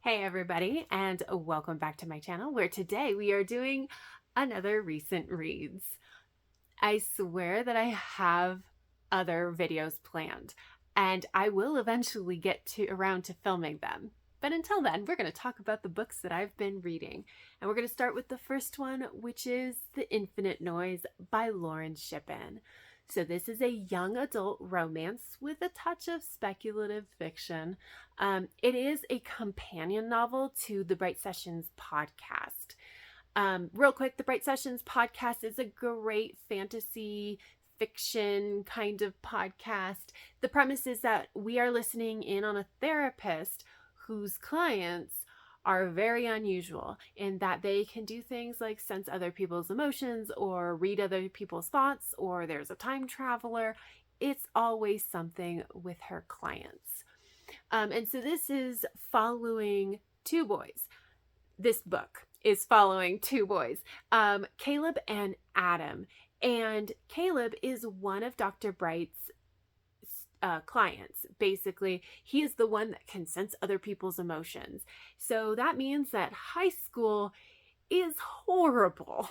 Hey everybody, and welcome back to my channel where today we are doing another recent reads. I swear that I have other videos planned and I will eventually get around to filming them. But until then, we're going to talk about the books that I've been reading. And we're going to start with the first one, which is The Infinite Noise by Lauren Shippen. So this is a young adult romance with a touch of speculative fiction. It is a companion novel to the Bright Sessions podcast. Real quick, the Bright Sessions podcast is a great fantasy fiction kind of podcast. The premise is that we are listening in on a therapist whose clients are very unusual in that they can do things like sense other people's emotions or read other people's thoughts, or there's a time traveler. It's always something with her clients. And so this is following two boys. This book is following two boys, Caleb and Adam. And Caleb is one of Dr. Bright's clients. Basically, he is the one that can sense other people's emotions. So that means that high school is horrible.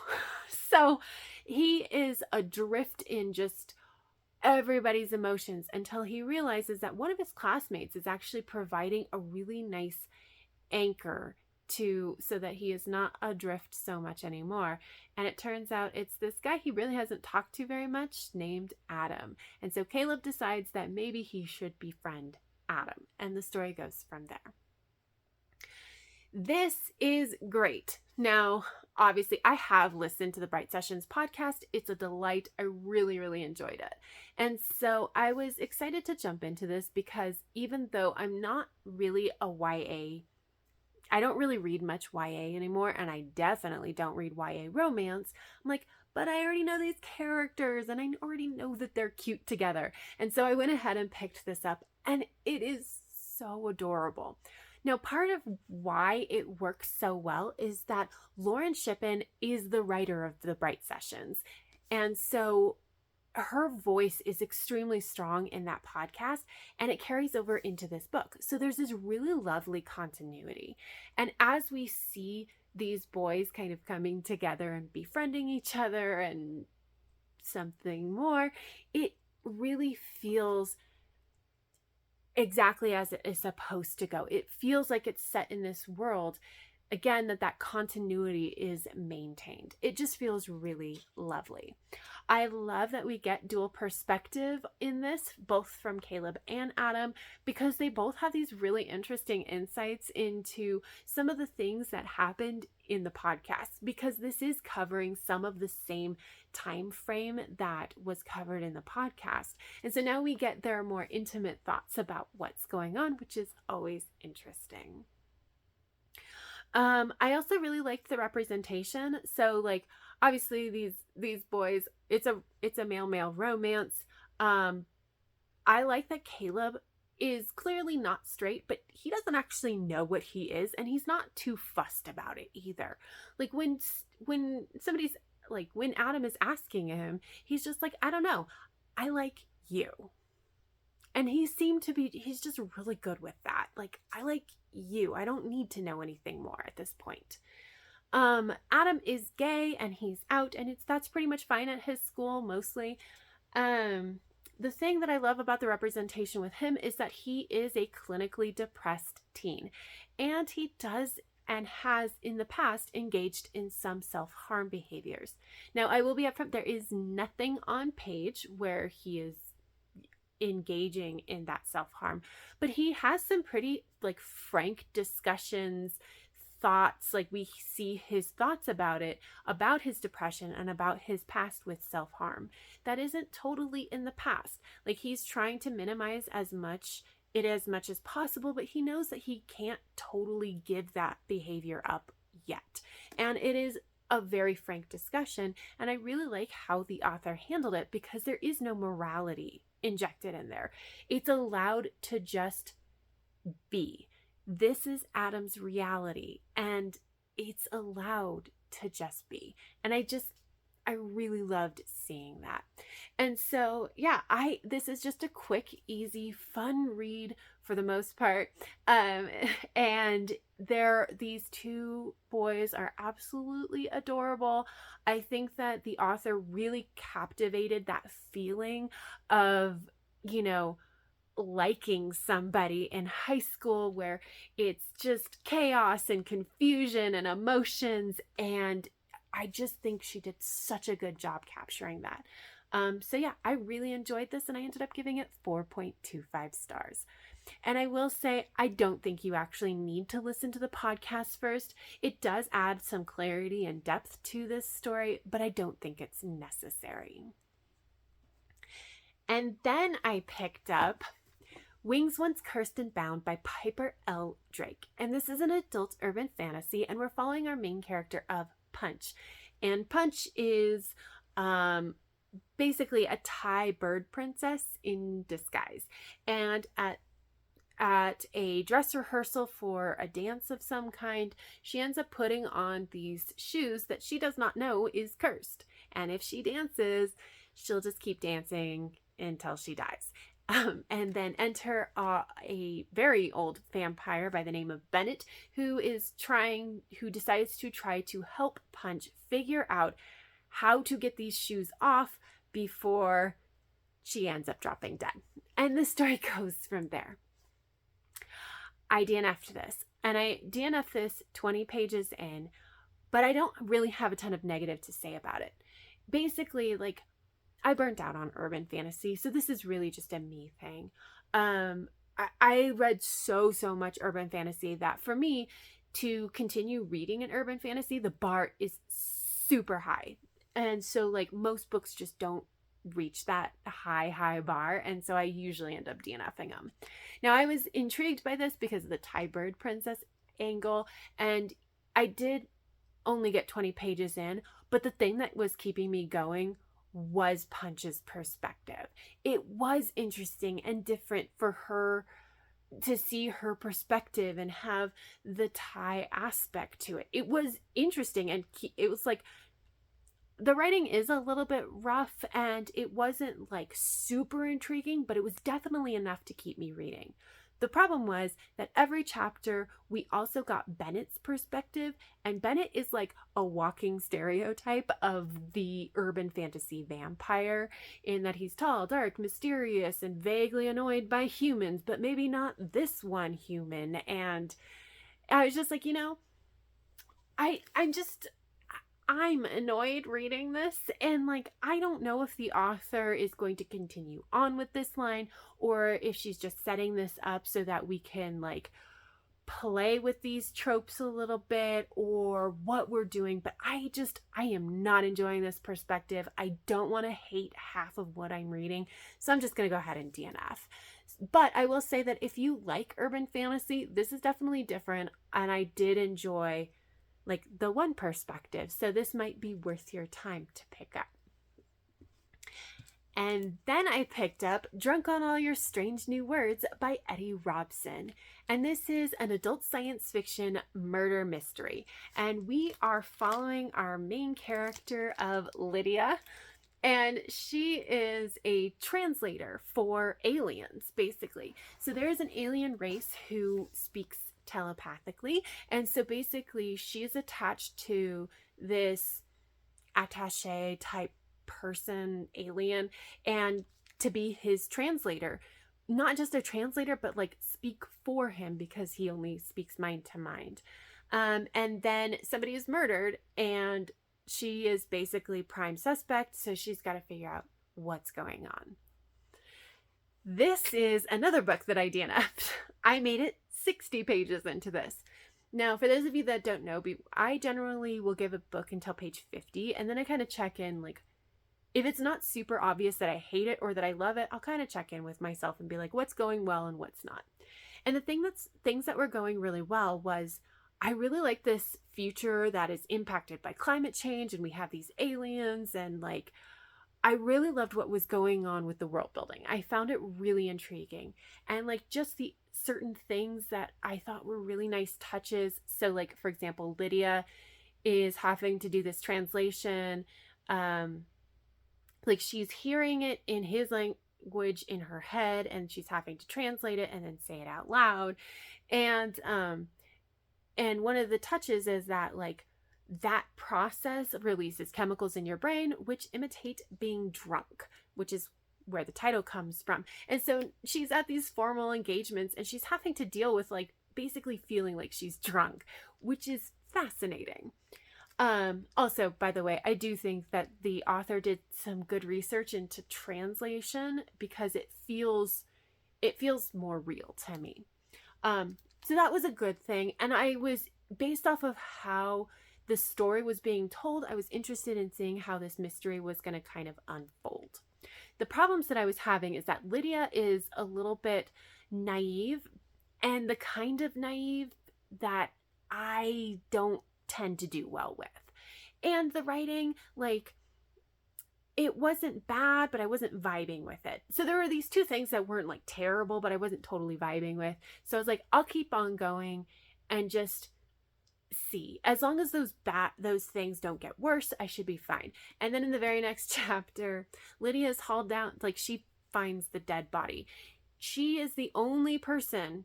So he is adrift in just everybody's emotions until he realizes that one of his classmates is actually providing a really nice anchor so that he is not adrift so much anymore. And it turns out it's this guy he really hasn't talked to very much named Adam. And so Caleb decides that maybe he should befriend Adam. And the story goes from there. This is great. Now, obviously, I have listened to the Bright Sessions podcast. It's a delight. I really, really enjoyed it. And so I was excited to jump into this because even though I'm not really a YA, I don't really read much YA anymore, and I definitely don't read YA romance. I'm like, but I already know these characters, and I already know that they're cute together. And so I went ahead and picked this up, and it is so adorable. Now, part of why it works so well is that Lauren Shippen is the writer of the Bright Sessions. And so her voice is extremely strong in that podcast, and it carries over into this book. So there's this really lovely continuity. And as we see these boys kind of coming together and befriending each other and something more, it really feels exactly as it is supposed to go. It feels like it's set in this world. Again, that continuity is maintained. It just feels really lovely. I love that we get dual perspective in this, both from Caleb and Adam, because they both have these really interesting insights into some of the things that happened in the podcast, because this is covering some of the same time frame that was covered in the podcast. And so now we get their more intimate thoughts about what's going on, which is always interesting. I also really liked the representation. So like, obviously these boys, it's a male romance. I like that Caleb is clearly not straight, but he doesn't actually know what he is, and he's not too fussed about it either. Like when somebody's like, when Adam is asking him, he's just like, I don't know, I like you. And he's just really good with that. Like, I like you. I don't need to know anything more at this point. Adam is gay and he's out, and that's pretty much fine at his school mostly. The thing that I love about the representation with him is that he is a clinically depressed teen, and he does and has in the past engaged in some self-harm behaviors. Now, I will be upfront, there is nothing on page where he is engaging in that self-harm, but he has some pretty like frank discussions, thoughts, like we see his thoughts about it, about his depression and about his past with self-harm. That isn't totally in the past. Like, he's trying to minimize as much as possible, but he knows that he can't totally give that behavior up yet. And it is a very frank discussion, and I really like how the author handled it, because there is no morality injected in there. It's allowed to just be. This is Adam's reality, and it's allowed to just be. And I really loved seeing that. And so, yeah, this is just a quick, easy, fun read for the most part. And And these two boys are absolutely adorable. I think that the author really captivated that feeling of, you know, liking somebody in high school where it's just chaos and confusion and emotions. And I just think she did such a good job capturing that. So yeah, I really enjoyed this, and I ended up giving it 4.25 stars. And I will say, I don't think you actually need to listen to the podcast first. It does add some clarity and depth to this story, but I don't think it's necessary. And then I picked up Wings Once Cursed and Bound by Piper L. Drake. And this is an adult urban fantasy, and we're following our main character of Punch. And Punch is basically a Thai bird princess in disguise. And at a dress rehearsal for a dance of some kind, she ends up putting on these shoes that she does not know is cursed. And if she dances, she'll just keep dancing until she dies. And then enter a very old vampire by the name of Bennett, who decides to try to help Punch figure out how to get these shoes off before she ends up dropping dead. And the story goes from there. I DNF'd this, and I DNF'd this 20 pages in, but I don't really have a ton of negative to say about it. Basically, like, I burnt out on urban fantasy, so this is really just a me thing. I read so much urban fantasy that for me to continue reading an urban fantasy, the bar is super high. And so like most books just don't reach that high bar, and so I usually end up DNFing them. Now, I was intrigued by this because of the Thai bird princess angle, and I did only get 20 pages in, but the thing that was keeping me going was Punch's perspective. It was interesting and different for her to see her perspective and have the Thai aspect to it. It was interesting, and it was like, the writing is a little bit rough and it wasn't like super intriguing, but it was definitely enough to keep me reading. The problem was that every chapter we also got Bennett's perspective, and Bennett is like a walking stereotype of the urban fantasy vampire, in that he's tall, dark, mysterious, and vaguely annoyed by humans, but maybe not this one human. And I was just like, I'm annoyed reading this, and like, I don't know if the author is going to continue on with this line, or if she's just setting this up so that we can like play with these tropes a little bit, or what we're doing. But I am not enjoying this perspective. I don't want to hate half of what I'm reading, so I'm just going to go ahead and DNF. But I will say that if you like urban fantasy, this is definitely different, and I did enjoy like the one perspective, so this might be worth your time to pick up. And then I picked up Drunk on All Your Strange New Words by Edie Robson. And this is an adult science fiction murder mystery. And we are following our main character of Lydia. And she is a translator for aliens, basically. So there is an alien race who speaks telepathically, and so basically she's attached to this attaché type person, alien, and to be his translator. Not just a translator, but like speak for him, because he only speaks mind to mind. And then somebody is murdered, and she is basically prime suspect, so she's got to figure out what's going on. This is another book that I DNF'd. I made it 60 pages into this. Now, for those of you that don't know, I generally will give a book until page 50, and then I kind of check in, like, if it's not super obvious that I hate it or that I love it, I'll kind of check in with myself and be like, what's going well and what's not. And things that were going really well was, I really like this future that is impacted by climate change, and we have these aliens, and like, I really loved what was going on with the world building. I found it really intriguing, and like just the certain things that I thought were really nice touches. So like, for example, Lydia is having to do this translation. Like, she's hearing it in his language in her head, and she's having to translate it and then say it out loud. And And one of the touches is that like that process releases chemicals in your brain which imitate being drunk, which is where the title comes from. And so she's at these formal engagements and she's having to deal with like basically feeling like she's drunk, which is fascinating. Also, by the way, I do think that the author did some good research into translation because it feels more real to me. So that was a good thing. And I was, based off of how the story was being told, I was interested in seeing how this mystery was going to kind of unfold. The problems that I was having is that Lydia is a little bit naive, and the kind of naive that I don't tend to do well with. And the writing, like, it wasn't bad, but I wasn't vibing with it. So there were these two things that weren't like terrible, but I wasn't totally vibing with. So I was like, I'll keep on going and just see. As long as those things don't get worse, I should be fine. And then in the very next chapter, Lydia's hauled down, like she finds the dead body. She is the only person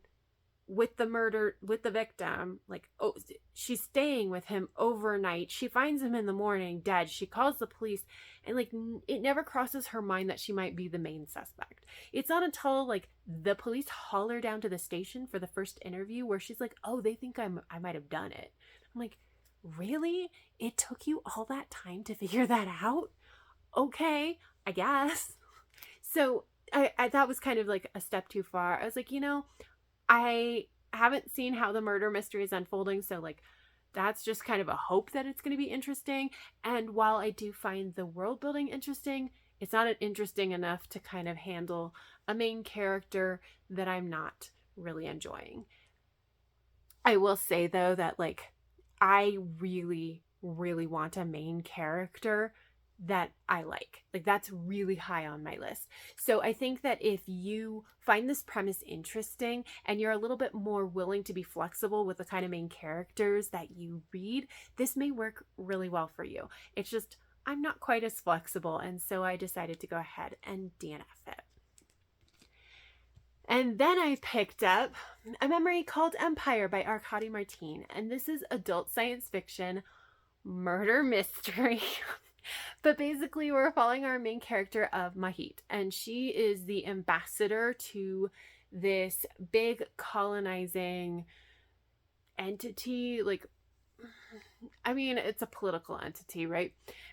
with the victim, like, oh, she's staying with him overnight. She finds him in the morning dead. She calls the police, and like it never crosses her mind that she might be the main suspect. It's not until like the police haul her down to the station for the first interview where she's like, oh, they think I might have done it. I'm like, really? It took you all that time to figure that out? Okay, I guess. So I that was kind of like a step too far. I was like, I haven't seen how the murder mystery is unfolding, so like that's just kind of a hope that it's going to be interesting. And while I do find the world building interesting, it's not interesting enough to kind of handle a main character that I'm not really enjoying. I will say though that like I really, really want a main character that I like. Like that's really high on my list. So I think that if you find this premise interesting and you're a little bit more willing to be flexible with the kind of main characters that you read, this may work really well for you. It's just I'm not quite as flexible, and so I decided to go ahead and DNF it. And then I picked up A Memory Called Empire by Arkady Martine, and this is adult science fiction murder mystery. But basically, we're following our main character of Mahit, and she is the ambassador to this big colonizing entity. Like, I mean, it's a political entity, right?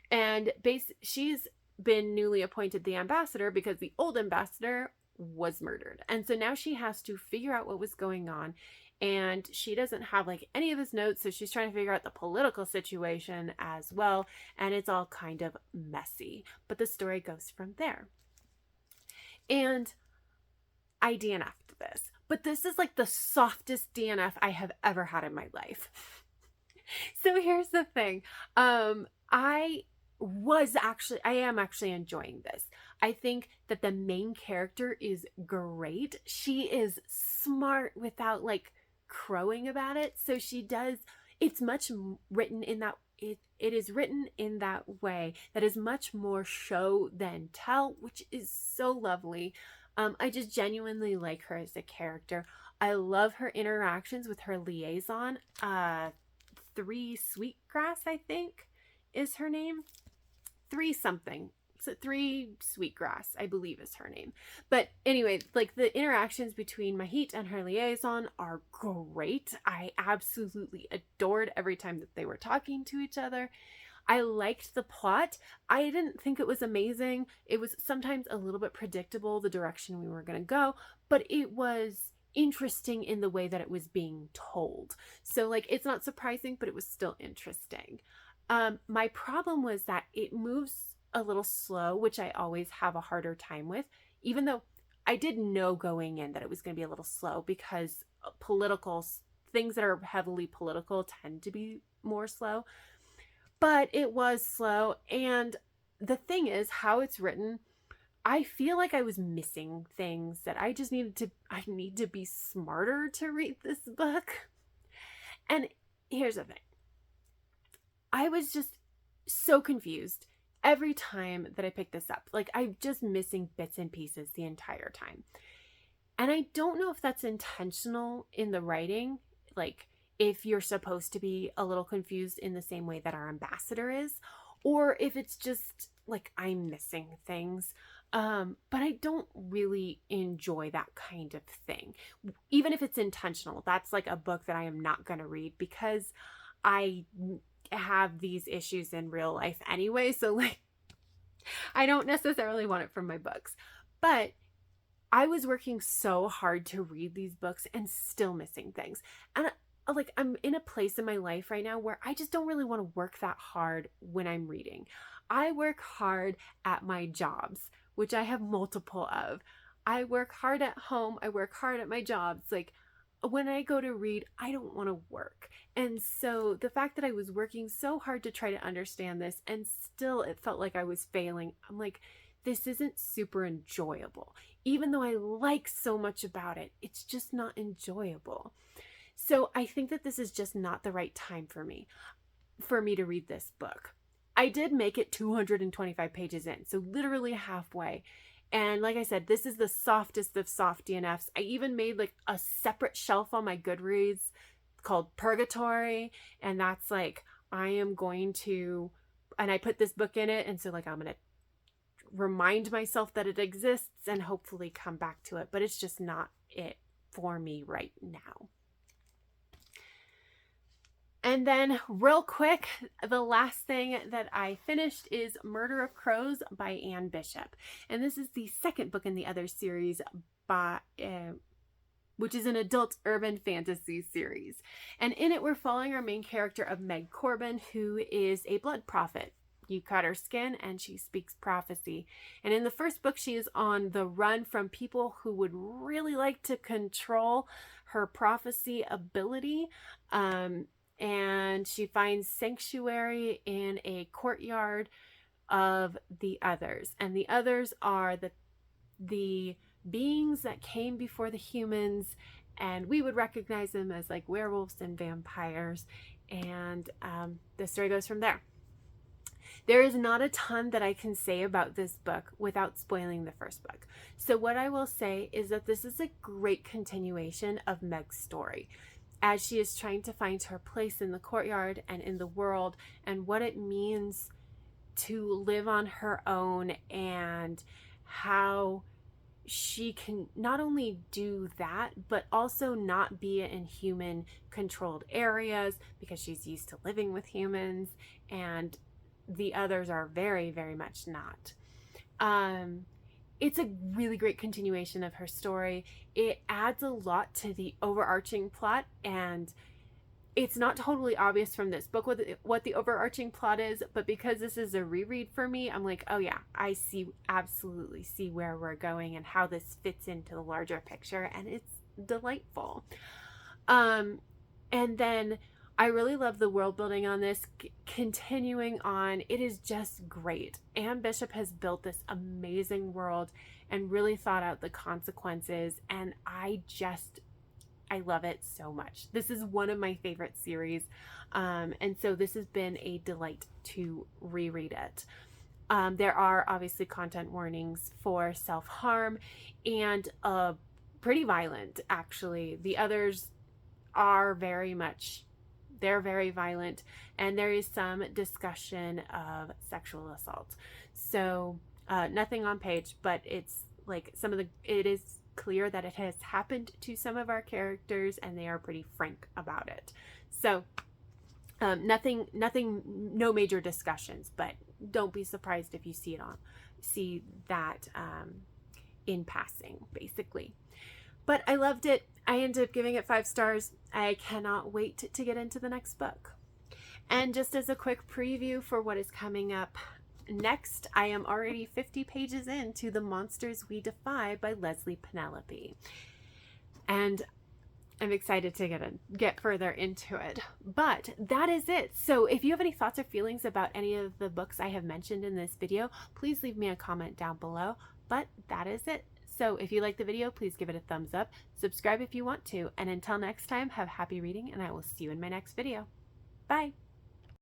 And she's been newly appointed the ambassador because the old ambassador was murdered. And so now she has to figure out what was going on. And she doesn't have like any of his notes, so she's trying to figure out the political situation as well, and it's all kind of messy, but the story goes from there. And I DNF'd this, but this is like the softest DNF I have ever had in my life. So here's the thing. I am actually enjoying this. I think that the main character is great. She is smart without like crowing about it. So it's much written in that it is written in that way that is much more show than tell, which is so lovely. I just genuinely like her as a character. I love her interactions with her liaison. 3 Sweetgrass, I think is her name. 3 something. So 3 Sweetgrass, I believe is her name. But anyway, like the interactions between Mahit and her liaison are great. I absolutely adored every time that they were talking to each other. I liked the plot. I didn't think it was amazing. It was sometimes a little bit predictable, the direction we were going to go, but it was interesting in the way that it was being told. So like, it's not surprising, but it was still interesting. My problem was that it moves a little slow, which I always have a harder time with, even though I did know going in that it was going to be a little slow because political things that are heavily political tend to be more slow, but it was slow. And the thing is how it's written, I feel like I was missing things that I need to be smarter to read this book. And here's the thing. I was just so confused every time that I picked this up. Like, I'm just missing bits and pieces the entire time. And I don't know if that's intentional in the writing. Like, if you're supposed to be a little confused in the same way that our ambassador is, or if it's just like I'm missing things. But I don't really enjoy that kind of thing. Even if it's intentional, that's like a book that I am not going to read because I have these issues in real life anyway. So like, I don't necessarily want it from my books. But I was working so hard to read these books and still missing things. And like, I'm in a place in my life right now where I just don't really want to work that hard when I'm reading. I work hard at my jobs, which I have multiple of. I work hard at home. I work hard at my jobs. Like, when I go to read, I don't want to work. And so the fact that I was working so hard to try to understand this and still it felt like I was failing, I'm like, this isn't super enjoyable. Even though I like so much about it, it's just not enjoyable. So I think that this is just not the right time for me to read this book. I did make it 225 pages in, so literally halfway. And like I said, this is the softest of soft DNFs. I even made like a separate shelf on my Goodreads called Purgatory. And that's like, I am going to, and I put this book in it. And so like, I'm going to remind myself that it exists and hopefully come back to it. But it's just not it for me right now. And then real quick, the last thing that I finished is Murder of Crows by Anne Bishop. And this is the second book in the Other series, which is an adult urban fantasy series. And in it, we're following our main character of Meg Corbin, who is a blood prophet. You cut her skin and she speaks prophecy. And in the first book, she is on the run from people who would really like to control her prophecy ability. And she finds sanctuary in a courtyard of the others. And the others are the beings that came before the humans, and we would recognize them as like werewolves and vampires. And the story goes from there. There is not a ton that I can say about this book without spoiling the first book. So what I will say is that this is a great continuation of Meg's story, as she is trying to find her place in the courtyard and in the world, and what it means to live on her own, and how she can not only do that, but also not be in human controlled areas because she's used to living with humans, and the others are very, very much not. It's a really great continuation of her story. It adds a lot to the overarching plot, and it's not totally obvious from this book what the overarching plot is, but because this is a reread for me, I'm like, oh yeah, I absolutely see where we're going and how this fits into the larger picture, and it's delightful. And then I really love the world building on this. Continuing on, it is just great. Anne Bishop has built this amazing world and really thought out the consequences, and I love it so much. This is one of my favorite series, and so this has been a delight to reread it. There are obviously content warnings for self-harm and pretty violent, actually. The others are they're very violent, and there is some discussion of sexual assault. So nothing on page, but it's like it is clear that it has happened to some of our characters, and they are pretty frank about it. So nothing, no major discussions, but don't be surprised if you see that in passing, basically. But I loved it. I ended up giving it 5 stars. I cannot wait to get into the next book. And just as a quick preview for what is coming up next, I am already 50 pages into The Monsters We Defy by Leslie Penelope. And I'm excited to get further into it. But that is it. So if you have any thoughts or feelings about any of the books I have mentioned in this video, please leave me a comment down below. But that is it. So if you like the video, please give it a thumbs up, subscribe if you want to, and until next time, have happy reading, and I will see you in my next video. Bye!